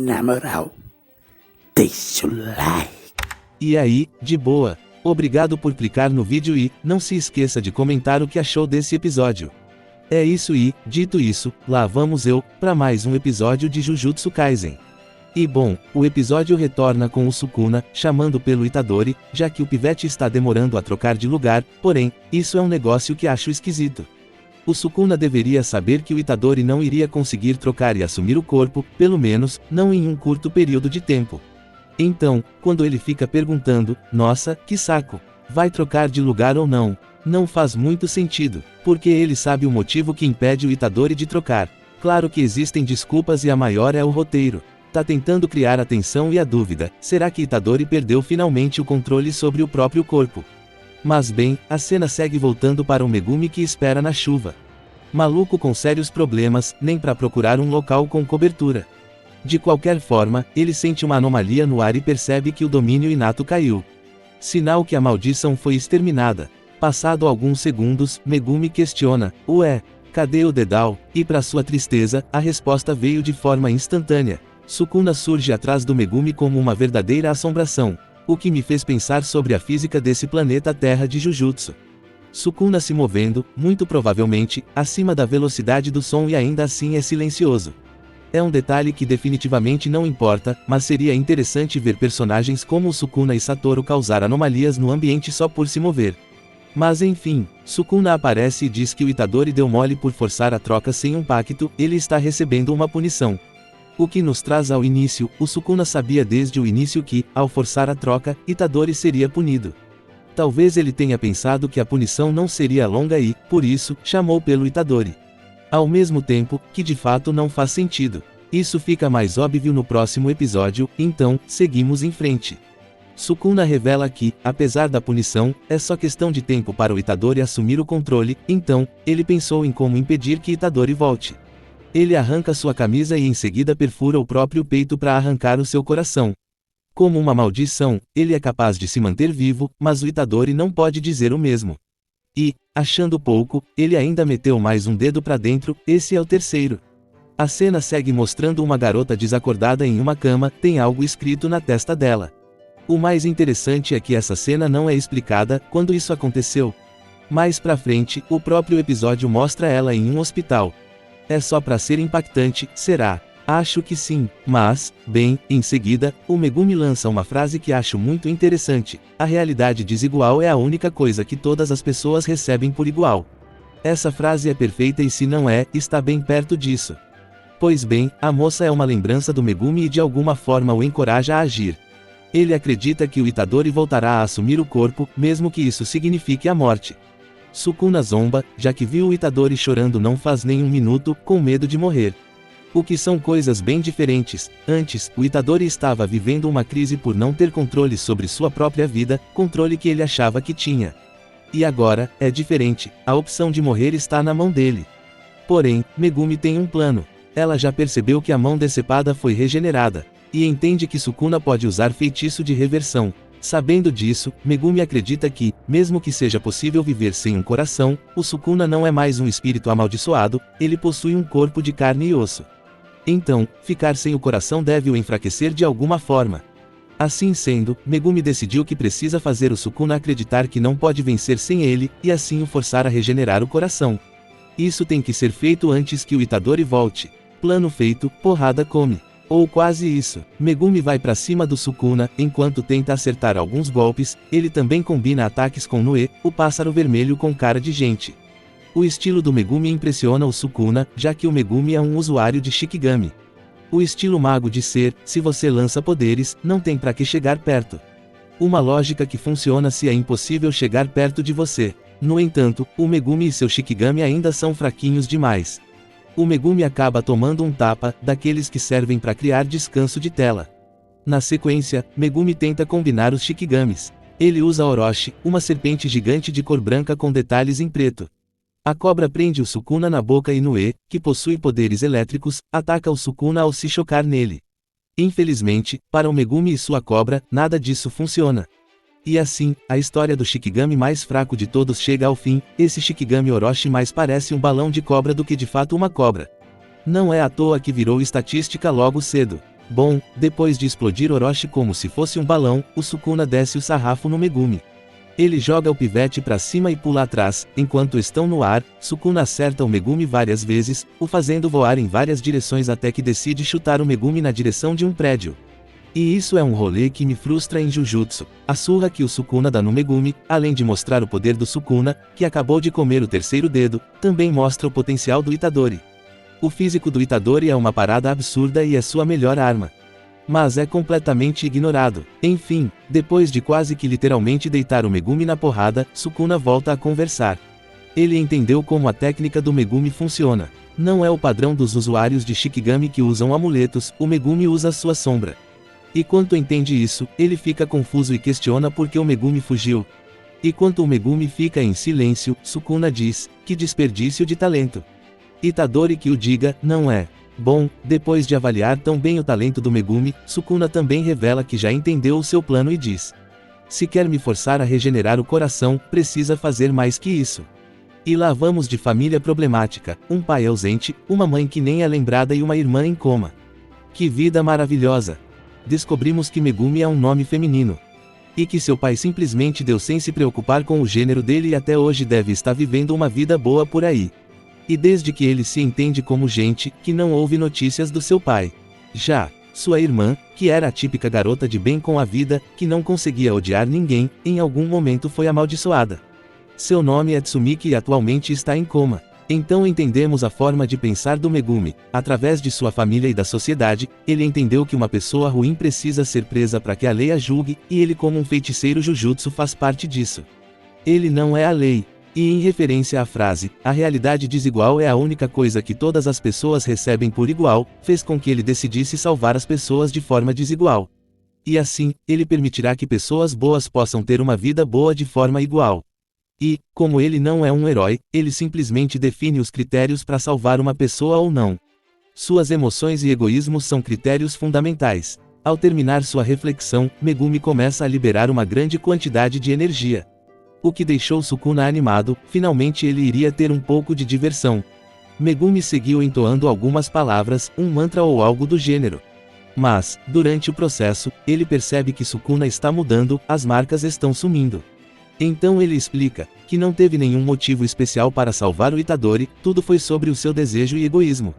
Na moral, deixa o like. E aí, de boa. Obrigado por clicar no vídeo e não se esqueça de comentar o que achou desse episódio. É isso e, dito isso, lá vamos eu, para mais um episódio de Jujutsu Kaisen. E bom, o episódio retorna com o Sukuna, chamando pelo Itadori, já que o pivete está demorando a trocar de lugar, porém, isso é um negócio que acho esquisito. O Sukuna deveria saber que o Itadori não iria conseguir trocar e assumir o corpo, pelo menos, não em um curto período de tempo. Então, quando ele fica perguntando, nossa, que saco, vai trocar de lugar ou não? Não faz muito sentido, porque ele sabe o motivo que impede o Itadori de trocar. Claro que existem desculpas e a maior é o roteiro. Tá tentando criar a tensão e a dúvida, será que Itadori perdeu finalmente o controle sobre o próprio corpo? Mas bem, a cena segue voltando para o Megumi que espera na chuva. Maluco com sérios problemas, nem para procurar um local com cobertura. De qualquer forma, ele sente uma anomalia no ar e percebe que o domínio inato caiu. Sinal que a maldição foi exterminada. Passado alguns segundos, Megumi questiona, ué, cadê o Dedal? E para sua tristeza, a resposta veio de forma instantânea. Sukuna surge atrás do Megumi como uma verdadeira assombração, o que me fez pensar sobre a física desse planeta Terra de Jujutsu. Sukuna se movendo, muito provavelmente, acima da velocidade do som e ainda assim é silencioso. É um detalhe que definitivamente não importa, mas seria interessante ver personagens como o Sukuna e Satoru causar anomalias no ambiente só por se mover. Mas enfim, Sukuna aparece e diz que o Itadori deu mole por forçar a troca sem um pacto, ele está recebendo uma punição. O que nos traz ao início, o Sukuna sabia desde o início que, ao forçar a troca, Itadori seria punido. Talvez ele tenha pensado que a punição não seria longa e, por isso, chamou pelo Itadori. Ao mesmo tempo, que de fato não faz sentido. Isso fica mais óbvio no próximo episódio, então, seguimos em frente. Sukuna revela que, apesar da punição, é só questão de tempo para o Itadori assumir o controle, então, ele pensou em como impedir que Itadori volte. Ele arranca sua camisa e em seguida perfura o próprio peito para arrancar o seu coração. Como uma maldição, ele é capaz de se manter vivo, mas o Itadori não pode dizer o mesmo. E, achando pouco, ele ainda meteu mais um dedo para dentro, esse é o terceiro. A cena segue mostrando uma garota desacordada em uma cama, tem algo escrito na testa dela. O mais interessante é que essa cena não é explicada quando isso aconteceu. Mais pra frente, o próprio episódio mostra ela em um hospital. É só pra ser impactante, será? Acho que sim, mas, bem, em seguida, o Megumi lança uma frase que acho muito interessante. A realidade desigual é a única coisa que todas as pessoas recebem por igual. Essa frase é perfeita e se não é, está bem perto disso. Pois bem, a moça é uma lembrança do Megumi e de alguma forma o encoraja a agir. Ele acredita que o Itadori voltará a assumir o corpo, mesmo que isso signifique a morte. Sukuna zomba, já que viu o Itadori chorando não faz nem um minuto, com medo de morrer. O que são coisas bem diferentes. Antes, o Itadori estava vivendo uma crise por não ter controle sobre sua própria vida, controle que ele achava que tinha. E agora, é diferente, a opção de morrer está na mão dele. Porém, Megumi tem um plano. Ela já percebeu que a mão decepada foi regenerada, e entende que Sukuna pode usar feitiço de reversão. Sabendo disso, Megumi acredita que, mesmo que seja possível viver sem um coração, o Sukuna não é mais um espírito amaldiçoado, ele possui um corpo de carne e osso. Então, ficar sem o coração deve o enfraquecer de alguma forma. Assim sendo, Megumi decidiu que precisa fazer o Sukuna acreditar que não pode vencer sem ele, e assim o forçar a regenerar o coração. Isso tem que ser feito antes que o Itadori volte. Plano feito, porrada come. Ou quase isso. Megumi vai pra cima do Sukuna, enquanto tenta acertar alguns golpes, ele também combina ataques com Noe, o pássaro vermelho com cara de gente. O estilo do Megumi impressiona o Sukuna, já que o Megumi é um usuário de Shikigami. O estilo mago de ser, se você lança poderes, não tem pra que chegar perto. Uma lógica que funciona se é impossível chegar perto de você. No entanto, o Megumi e seu Shikigami ainda são fraquinhos demais. O Megumi acaba tomando um tapa, daqueles que servem para criar descanso de tela. Na sequência, Megumi tenta combinar os Shikigamis. Ele usa Orochi, uma serpente gigante de cor branca com detalhes em preto. A cobra prende o Sukuna na boca e Noe, que possui poderes elétricos, ataca o Sukuna ao se chocar nele. Infelizmente, para o Megumi e sua cobra, nada disso funciona. E assim, a história do Shikigami mais fraco de todos chega ao fim. Esse Shikigami Orochi mais parece um balão de cobra do que de fato uma cobra. Não é à toa que virou estatística logo cedo. Bom, depois de explodir Orochi como se fosse um balão, o Sukuna desce o sarrafo no Megumi. Ele joga o pivete pra cima e pula atrás. Enquanto estão no ar, Sukuna acerta o Megumi várias vezes, o fazendo voar em várias direções até que decide chutar o Megumi na direção de um prédio. E isso é um rolê que me frustra em Jujutsu. A surra que o Sukuna dá no Megumi, além de mostrar o poder do Sukuna, que acabou de comer o terceiro dedo, também mostra o potencial do Itadori. O físico do Itadori é uma parada absurda e é sua melhor arma. Mas é completamente ignorado. Enfim, depois de quase que literalmente deitar o Megumi na porrada, Sukuna volta a conversar. Ele entendeu como a técnica do Megumi funciona. Não é o padrão dos usuários de Shikigami que usam amuletos, o Megumi usa sua sombra. E quando entende isso, ele fica confuso e questiona por que o Megumi fugiu. E quando o Megumi fica em silêncio, Sukuna diz, que desperdício de talento. Itadori que o diga, não é. Bom, depois de avaliar tão bem o talento do Megumi, Sukuna também revela que já entendeu o seu plano e diz: se quer me forçar a regenerar o coração, precisa fazer mais que isso. E lá vamos de família problemática, um pai ausente, uma mãe que nem é lembrada e uma irmã em coma. Que vida maravilhosa! Descobrimos que Megumi é um nome feminino. E que seu pai simplesmente deu sem se preocupar com o gênero dele e até hoje deve estar vivendo uma vida boa por aí. E desde que ele se entende como gente, que não ouve notícias do seu pai. Já sua irmã, que era a típica garota de bem com a vida, que não conseguia odiar ninguém, em algum momento foi amaldiçoada. Seu nome é Tsumiki e atualmente está em coma. Então entendemos a forma de pensar do Megumi. Através de sua família e da sociedade, ele entendeu que uma pessoa ruim precisa ser presa para que a lei a julgue, e ele como um feiticeiro Jujutsu faz parte disso. Ele não é a lei. E em referência à frase, a realidade desigual é a única coisa que todas as pessoas recebem por igual, fez com que ele decidisse salvar as pessoas de forma desigual. E assim, ele permitirá que pessoas boas possam ter uma vida boa de forma igual. E, como ele não é um herói, ele simplesmente define os critérios para salvar uma pessoa ou não. Suas emoções e egoísmos são critérios fundamentais. Ao terminar sua reflexão, Megumi começa a liberar uma grande quantidade de energia. O que deixou Sukuna animado, finalmente ele iria ter um pouco de diversão. Megumi seguiu entoando algumas palavras, um mantra ou algo do gênero. Mas, durante o processo, ele percebe que Sukuna está mudando, as marcas estão sumindo. Então ele explica, que não teve nenhum motivo especial para salvar o Itadori, tudo foi sobre o seu desejo e egoísmo.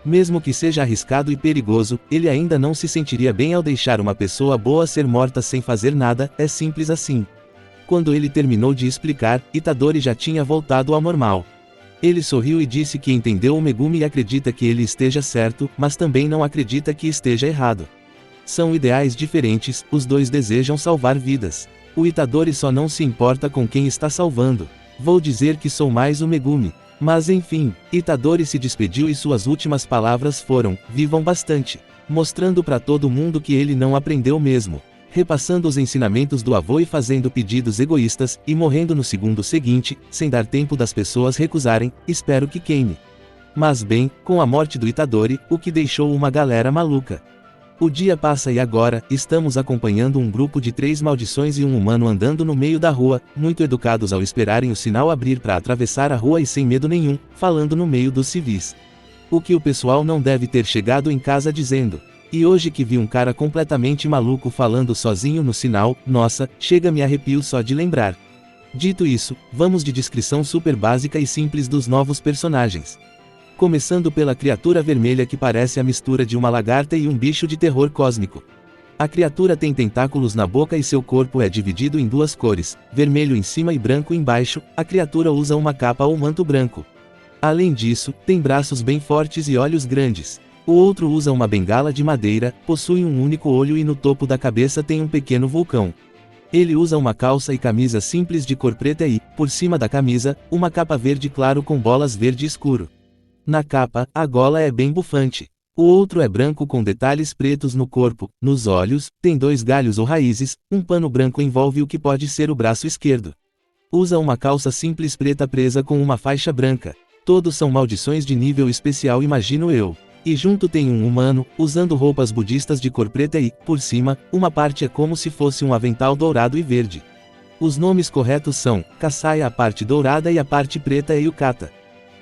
Mesmo que seja arriscado e perigoso, ele ainda não se sentiria bem ao deixar uma pessoa boa ser morta sem fazer nada, é simples assim. Quando ele terminou de explicar, Itadori já tinha voltado ao normal. Ele sorriu e disse que entendeu o Megumi e acredita que ele esteja certo, mas também não acredita que esteja errado. São ideais diferentes, os dois desejam salvar vidas. O Itadori só não se importa com quem está salvando. Vou dizer que sou mais o Megumi. Mas enfim, Itadori se despediu e suas últimas palavras foram, vivam bastante. Mostrando para todo mundo que ele não aprendeu mesmo. Repassando os ensinamentos do avô e fazendo pedidos egoístas, e morrendo no segundo seguinte, sem dar tempo das pessoas recusarem, espero que queime. Mas bem, com a morte do Itadori, o que deixou uma galera maluca. O dia passa e agora, estamos acompanhando um grupo de 3 maldições e um humano andando no meio da rua, muito educados ao esperarem o sinal abrir para atravessar a rua e sem medo nenhum, falando no meio dos civis. O que o pessoal não deve ter chegado em casa dizendo. E hoje que vi um cara completamente maluco falando sozinho no sinal, nossa, chega-me arrepio só de lembrar. Dito isso, vamos de descrição super básica e simples dos novos personagens. Começando pela criatura vermelha que parece a mistura de uma lagarta e um bicho de terror cósmico. A criatura tem tentáculos na boca e seu corpo é dividido em 2 cores, vermelho em cima e branco embaixo. A criatura usa uma capa ou manto branco. Além disso, tem braços bem fortes e olhos grandes. O outro usa uma bengala de madeira, possui um único olho e no topo da cabeça tem um pequeno vulcão. Ele usa uma calça e camisa simples de cor preta e, por cima da camisa, uma capa verde claro com bolas verde escuro. Na capa, a gola é bem bufante. O outro é branco com detalhes pretos no corpo, nos olhos, tem 2 galhos ou raízes, um pano branco envolve o que pode ser o braço esquerdo. Usa uma calça simples preta presa com uma faixa branca. Todos são maldições de nível especial, imagino eu. E junto tem um humano, usando roupas budistas de cor preta e, por cima, uma parte é como se fosse um avental dourado e verde. Os nomes corretos são, Kasai a parte dourada e a parte preta é Yukata.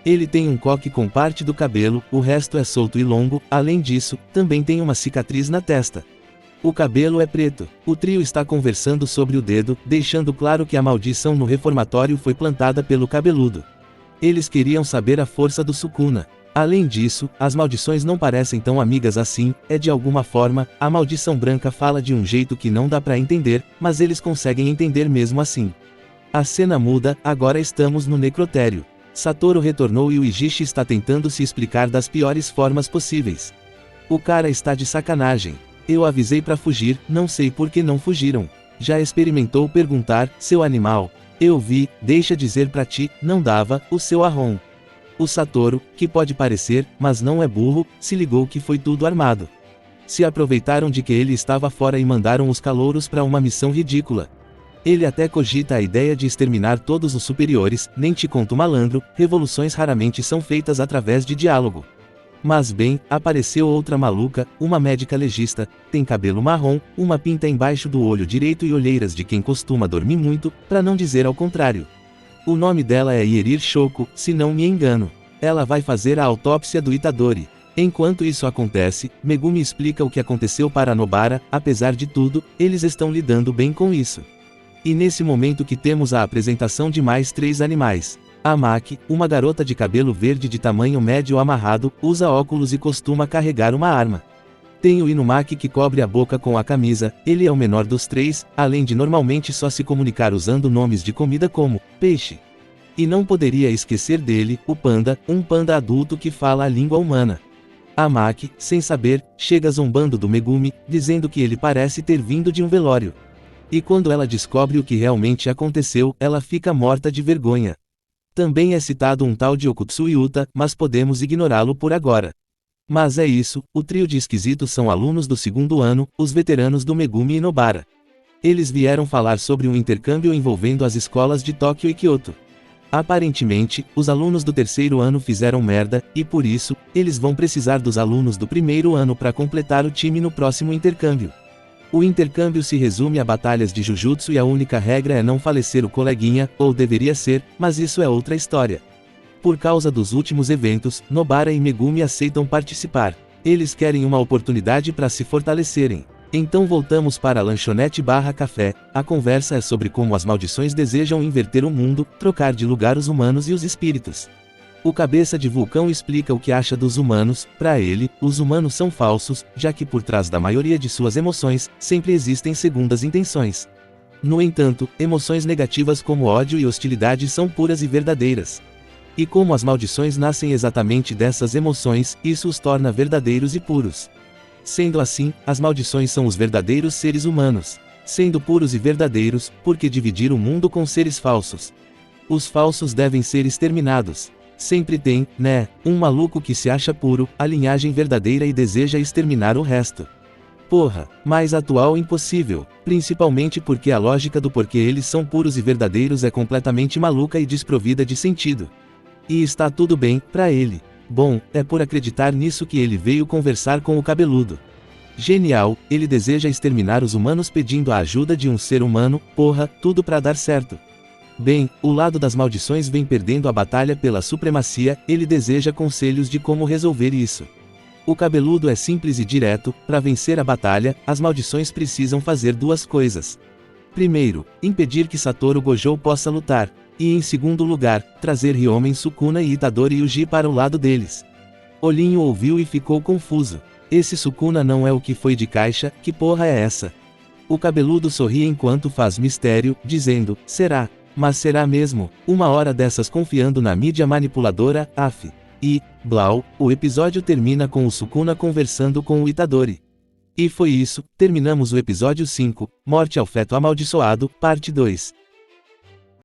Ele tem um coque com parte do cabelo, o resto é solto e longo, além disso, também tem uma cicatriz na testa. O cabelo é preto. O trio está conversando sobre o dedo, deixando claro que a maldição no reformatório foi plantada pelo cabeludo. Eles queriam saber a força do Sukuna. Além disso, as maldições não parecem tão amigas assim, de alguma forma, a maldição branca fala de um jeito que não dá pra entender, mas eles conseguem entender mesmo assim. A cena muda, agora estamos no necrotério. Satoru retornou e o Ijishi está tentando se explicar das piores formas possíveis. O cara está de sacanagem. Eu avisei pra fugir, não sei por que não fugiram. Já experimentou perguntar, seu animal? Eu vi, deixa dizer pra ti, não dava, o seu arrom. O Satoru, que pode parecer, mas não é burro, se ligou que foi tudo armado. Se aproveitaram de que ele estava fora e mandaram os calouros pra uma missão ridícula. Ele até cogita a ideia de exterminar todos os superiores, nem te conto malandro, revoluções raramente são feitas através de diálogo. Mas bem, apareceu outra maluca, uma médica legista, tem cabelo marrom, uma pinta embaixo do olho direito e olheiras de quem costuma dormir muito, pra não dizer ao contrário. O nome dela é Ierir Shoko, se não me engano. Ela vai fazer a autópsia do Itadori. Enquanto isso acontece, Megumi explica o que aconteceu para Nobara, apesar de tudo, eles estão lidando bem com isso. E nesse momento que temos a apresentação de mais 3 animais. A Maki, uma garota de cabelo verde de tamanho médio amarrado, usa óculos e costuma carregar uma arma. Tem o Inumaki que cobre a boca com a camisa, ele é o menor dos 3, além de normalmente só se comunicar usando nomes de comida como peixe. E não poderia esquecer dele, o panda, um panda adulto que fala a língua humana. A Maki, sem saber, chega zombando do Megumi, dizendo que ele parece ter vindo de um velório. E quando ela descobre o que realmente aconteceu, ela fica morta de vergonha. Também é citado um tal de Okutsu Yuta, mas podemos ignorá-lo por agora. Mas é isso, o trio de esquisitos são alunos do 2º ano, os veteranos do Megumi e Nobara. Eles vieram falar sobre um intercâmbio envolvendo as escolas de Tóquio e Kyoto. Aparentemente, os alunos do 3º ano fizeram merda, e por isso, eles vão precisar dos alunos do 1º ano para completar o time no próximo intercâmbio. O intercâmbio se resume a batalhas de Jujutsu e a única regra é não falecer o coleguinha, ou deveria ser, mas isso é outra história. Por causa dos últimos eventos, Nobara e Megumi aceitam participar. Eles querem uma oportunidade para se fortalecerem. Então voltamos para a lanchonete/café, a conversa é sobre como as maldições desejam inverter o mundo, trocar de lugar os humanos e os espíritos. O cabeça de vulcão explica o que acha dos humanos. Para ele, os humanos são falsos, já que por trás da maioria de suas emoções, sempre existem segundas intenções. No entanto, emoções negativas como ódio e hostilidade são puras e verdadeiras. E como as maldições nascem exatamente dessas emoções, isso os torna verdadeiros e puros. Sendo assim, as maldições são os verdadeiros seres humanos. Sendo puros e verdadeiros, por que dividir o mundo com seres falsos? Os falsos devem ser exterminados. Sempre tem, né, um maluco que se acha puro, a linhagem verdadeira e deseja exterminar o resto. Porra, mais atual impossível, principalmente porque a lógica do porquê eles são puros e verdadeiros é completamente maluca e desprovida de sentido. E está tudo bem, pra ele. Bom, é por acreditar nisso que ele veio conversar com o cabeludo. Genial, ele deseja exterminar os humanos pedindo a ajuda de um ser humano, porra, tudo pra dar certo. Bem, o lado das maldições vem perdendo a batalha pela supremacia, ele deseja conselhos de como resolver isso. O cabeludo é simples e direto, para vencer a batalha, as maldições precisam fazer 2 coisas. Primeiro, impedir que Satoru Gojo possa lutar, e em segundo lugar, trazer Ryomen Sukuna e Itadori Yuji para o lado deles. Olhinho ouviu e ficou confuso. Esse Sukuna não é o que foi de caixa, que porra é essa? O cabeludo sorri enquanto faz mistério, dizendo, será? Mas será mesmo? Uma hora dessas confiando na mídia manipuladora, af. E, blau, o episódio termina com o Sukuna conversando com o Itadori. E foi isso, terminamos o episódio 5, Morte ao Feto Amaldiçoado, parte 2.